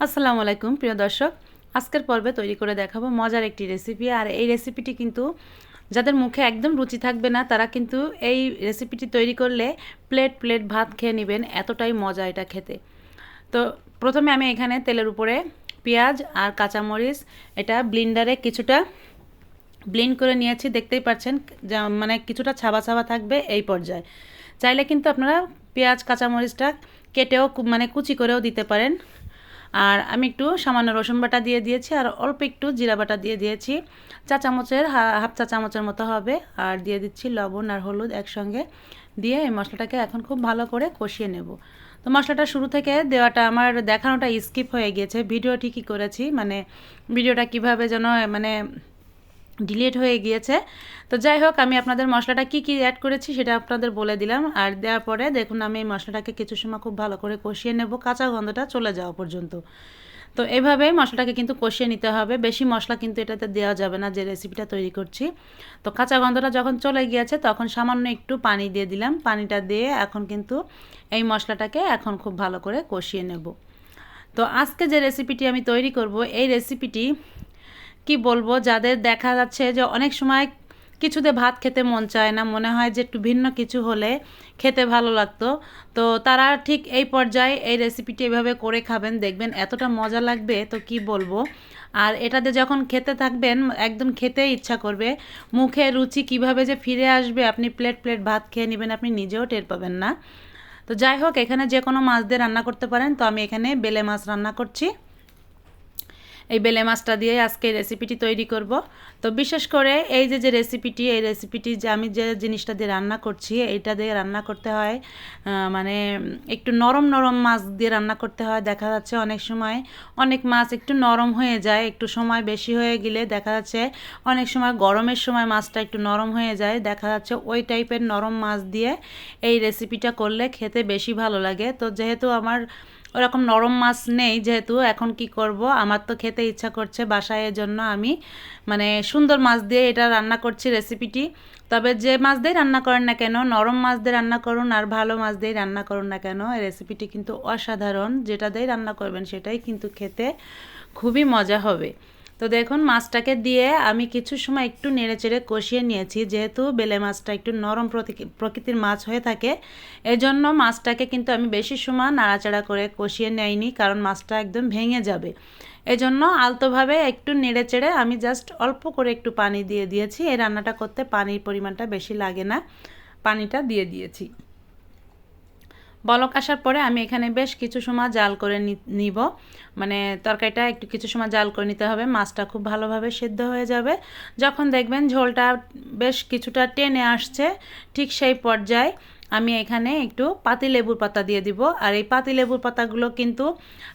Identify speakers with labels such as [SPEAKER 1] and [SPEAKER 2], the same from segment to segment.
[SPEAKER 1] আসসালামু আলাইকুম প্রিয় দর্শক, আজকের পর্বে তৈরি করে দেখাবো মজার একটি রেসিপি। আর এই রেসিপিটি কিন্তু যাদের মুখে একদম রুচি থাকবে না তারা কিন্তু এই রেসিপিটি তৈরি করলে প্লেট প্লেট ভাত খেয়ে নেবেন, এতটাই মজা এটা খেতে। তো প্রথমে আমি এখানে তেলের উপরে পেঁয়াজ আর কাঁচামরিচ এটা ব্লিন্ডারে কিছুটা ব্লেন্ড করে নিয়েছি, দেখতেই পাচ্ছেন মানে কিছুটা ছাবা ছাবা থাকবে এই পর্যায়ে। চাইলে কিন্তু আপনারা পেঁয়াজ কাঁচামরিচটা কেটেও মানে কুচি করেও দিতে পারেন। আর আমি একটু সামান্য রসুন বাটা দিয়ে দিয়েছি আর অল্প একটু জিরা বাটা দিয়ে দিয়েছি, চা চামচের হাফ চা চামচের মতো হবে। আর দিয়ে দিচ্ছি লবণ আর হলুদ একসঙ্গে দিয়ে এই মশলাটাকে এখন খুব ভালো করে কষিয়ে নেব। তো মশলাটা শুরু থেকে দেওয়াটা আমার দেখানোটা স্কিপ হয়ে গিয়েছে, ভিডিও ঠিকই করেছি, মানে ভিডিওটা কিভাবে যেন মানে ডিলিট হয়ে গিয়েছে। তো যাই হোক, আমি আপনাদের মশলাটা কি কি অ্যাড করেছি সেটা আপনাদের বলে দিলাম। আর দেওয়ার পরে দেখুন আমি এই মশলাটাকে কিছু সময় খুব ভালো করে কষিয়ে নেব, কাঁচা গন্ধটা চলে যাওয়া পর্যন্ত। তো এভাবেই মশলাটাকে কিন্তু কষিয়ে নিতে হবে, বেশি মশলা কিন্তু এটাতে দেওয়া যাবে না যে রেসিপিটা তৈরি করছি। তো কাঁচা গন্ধটা যখন চলে গিয়েছে তখন সামান্য একটু পানি দিয়ে দিলাম, পানিটা দিয়ে এখন কিন্তু এই মশলাটাকে এখন খুব ভালো করে কষিয়ে নেব। তো আজকে যে রেসিপিটি আমি তৈরি করব এই রেসিপিটি কি বলবো, যাদের দেখা যাচ্ছে যে অনেক সময় কিছুতে ভাত খেতে মন চায় না, মনে হয় যে একটু ভিন্ন কিছু হলে খেতে ভালো লাগতো, তো তারা ঠিক এই পর্যায়ে এই রেসিপিটি এভাবে করে খাবেন, দেখবেন এতটা মজা লাগবে তো কি বলবো। আর এটাতে যখন খেতে থাকবেন একদম খেতে ইচ্ছা করবে, মুখে রুচি কিভাবে যে ফিরে আসবে, আপনি প্লেট প্লেট ভাত খেয়ে নেবেন, আপনি নিজেও টের পাবেন না। তো যাই হোক, এখানে যে কোনো মাছ দিয়ে রান্না করতে পারেন, তো আমি এখানে বেলে মাছ রান্না করছি। এই বেলে মাছটা দিয়ে আজকে রেসিপিটি তৈরি করব। তো বিশেষ করে এই যে রেসিপিটি যে আমি যে জিনিসটা দিয়ে রান্না করছি এইটা দিয়ে রান্না করতে হয়, মানে একটু নরম নরম মাছ দিয়ে রান্না করতে হয়। দেখা যাচ্ছে অনেক সময় অনেক মাছ একটু নরম হয়ে যায়, একটু সময় বেশি হয়ে গেলে দেখা যাচ্ছে অনেক সময় গরমের সময় মাছটা একটু নরম হয়ে যায়, দেখা যাচ্ছে ওই টাইপের নরম মাছ দিয়ে এই রেসিপিটা করলে খেতে বেশি ভালো লাগে। তো যেহেতু আমার ওরকম নরম মাছ নেই, যেহেতু এখন কি করব, আমার তো খেতে ইচ্ছা করছে বাসায়, এর জন্য আমি মানে সুন্দর মাছ দিয়ে এটা রান্না করছি রেসিপিটি। তবে যে মাছ দিয়ে রান্না করেন না কেন, নরম মাছ দিয়ে রান্না করুন আর ভালো মাছ দিয়ে রান্না করুন না কেন, এই রেসিপিটি কিন্তু অসাধারণ, যেটা দিয়ে রান্না করবেন সেটাই কিন্তু খেতে খুবই মজা হবে। তো দেখুন মাছটাকে দিয়ে আমি কিছু সময় একটু নেড়েচেড়ে কষিয়ে নিয়েছি, যেহেতু বেলে মাছটা একটু নরম প্রকৃতির মাছ হয়ে থাকে, এজন্য মাছটাকে কিন্তু আমি বেশি সময় নাড়াচাড়া করে কষিয়ে নেইনি, কারণ মাছটা একদম ভেঙে যাবে। এজন্য আলতোভাবে একটু নেড়েচেড়ে আমি জাস্ট অল্প করে একটু পানি দিয়ে দিয়েছি, এই রান্নাটা করতে পানির পরিমাণটা বেশি লাগে না, পানিটা দিয়ে দিয়েছি। বলক আসার পরে আমি এখানে বেশ কিছু সময় জাল করে নিব, মানে তরকারিটা একটু কিছু সময় জাল করে নিতে হবে, মাছটা খুব ভালোভাবে সেদ্ধ হয়ে যাবে। যখন দেখবেন ঝোলটা বেশ কিছুটা টেনে আসছে, ঠিক সেই পর্যায়ে আমি এখানে একটু পাতিলেবুর পাতা দিয়ে দিব। আর এই পাতিলেবুর পাতাগুলো কিন্তু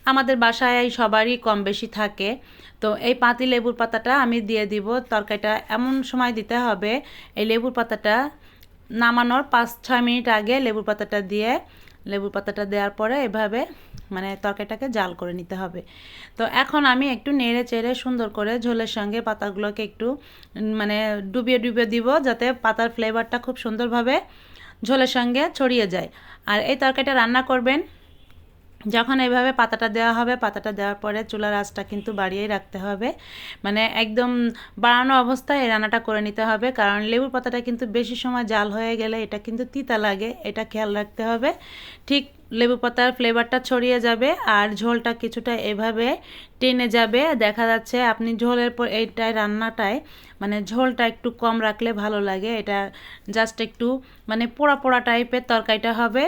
[SPEAKER 1] আমাদের বাসায় সবারই কম বেশি থাকে, তো এই পাতিলেবুর পাতাটা আমি দিয়ে দিব। তরকারিটা এমন সময় দিতে হবে, এই লেবুর পাতাটা নামানোর 5-6 মিনিট আগে লেবুর পাতাটা দেওয়ার পরে এভাবে মানে তরকারিটাকে জাল করে নিতে হবে। তো এখন আমি একটু নেড়ে চেড়ে সুন্দর করে ঝোলের সঙ্গে পাতাগুলোকে একটু মানে ডুবিয়ে ডুবিয়ে দিব, যাতে পাতার ফ্লেভারটা খুব সুন্দরভাবে ঝোলের সঙ্গে ছড়িয়ে যায়। আর এই তরকারিটা রান্না করবেন যখন এইভাবে পাতাটা দেওয়া হবে, পাতাটা দেওয়ার পরে চুলার আঁচটা কিন্তু বাড়িয়েই রাখতে হবে, মানে একদম বাড়ানো অবস্থায় এই রান্নাটা করে নিতে হবে, কারণ লেবুর পাতাটা কিন্তু বেশি সময় জাল হয়ে গেলে এটা কিন্তু তিতা লাগে, এটা খেয়াল রাখতে হবে। ঠিক লেবু পাতার ফ্লেভারটা ছড়িয়ে যাবে আর ঝোলটা কিছুটা এভাবে টেনে যাবে, দেখা যাচ্ছে আপনি ঝোলের পর এইটায় রান্নাটায় মানে ঝোলটা একটু কম রাখলে ভালো লাগে, এটা জাস্ট একটু মানে পোড়া পোড়া টাইপের তরকারিটা হবে,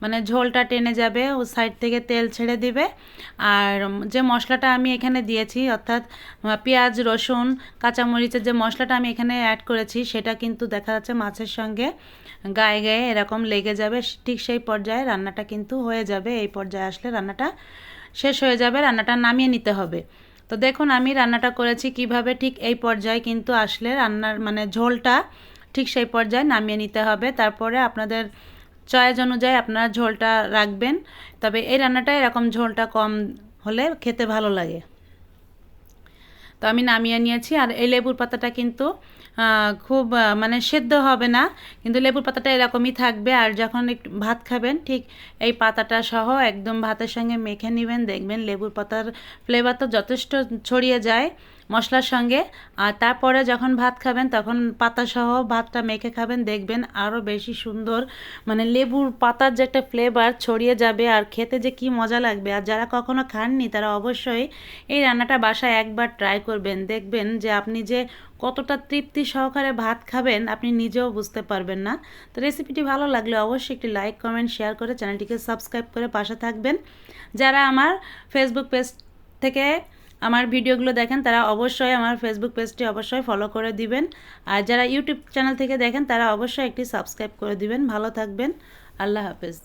[SPEAKER 1] মানে ঝোলটা টেনে যাবে, ও সাইড থেকে তেল ছেড়ে দিবে। আর যে মশলাটা আমি এখানে দিয়েছি, অর্থাৎ পেঁয়াজ রসুন কাঁচামরিচের যে মশলাটা আমি এখানে অ্যাড করেছি, সেটা কিন্তু দেখা যাচ্ছে মাছের সঙ্গে গায়ে গায়ে এরকম লেগে যাবে, ঠিক সেই পর্যায়ে রান্নাটা কিন্তু হয়ে যাবে। এই পর্যায়ে আসলে রান্নাটা শেষ হয়ে যাবে, রান্নাটা নামিয়ে নিতে হবে। তো দেখুন আমি রান্নাটা করেছি কিভাবে, ঠিক এই পর্যায়ে কিন্তু আসলে রান্নার মানে ঝোলটা ঠিক সেই পর্যায়ে নামিয়ে নিতে হবে। তারপরে আপনাদের চয়েস অনুযায়ী আপনারা ঝোলটা রাখবেন, তবে এই রান্নাটা এরকম ঝোলটা কম হলে খেতে ভালো লাগে। তো আমি নামিয়ে নিয়েছি। আর এই লেবুর পাতাটা কিন্তু খুব মানে সেদ্ধ হবে না, কিন্তু লেবুর পাতাটা এরকমই থাকবে। আর যখন একটু ভাত খাবেন ঠিক এই পাতাটা সহ একদম ভাতের সঙ্গে মেখে নেবেন, দেখবেন লেবুর পাতার ফ্লেভার তো যথেষ্ট ছড়িয়ে যায় মশলার সঙ্গে। আর তারপরে যখন ভাত খাবেন তখন পাতাসহ ভাতটা মেখে খাবেন, দেখবেন আরও বেশি সুন্দর, মানে লেবুর পাতার যে একটা ফ্লেভার ছড়িয়ে যাবে আর খেতে যে কি মজা লাগবে। আর যারা কখনো খাননি তারা অবশ্যই এই রান্নাটা বাসায় একবার ট্রাই করবেন, দেখবেন যে আপনি যে কতটা তৃপ্তি সহকারে ভাত খাবেন আপনি নিজেও বুঝতে পারবেন না। তো রেসিপিটি ভালো লাগলে অবশ্যই একটি লাইক কমেন্ট শেয়ার করে চ্যানেলটিকে সাবস্ক্রাইব করে পাশে থাকবেন। যারা আমার ফেসবুক পেজ থেকে আমার ভিডিওগুলো দেখেন তারা অবশ্যই আমার ফেসবুক পেজটি অবশ্যই ফলো করে দিবেন। আর যারা ইউটিউব চ্যানেল থেকে দেখেন তারা অবশ্যই একটি সাবস্ক্রাইব করে দিবেন। ভালো থাকবেন। আল্লাহ হাফেজ।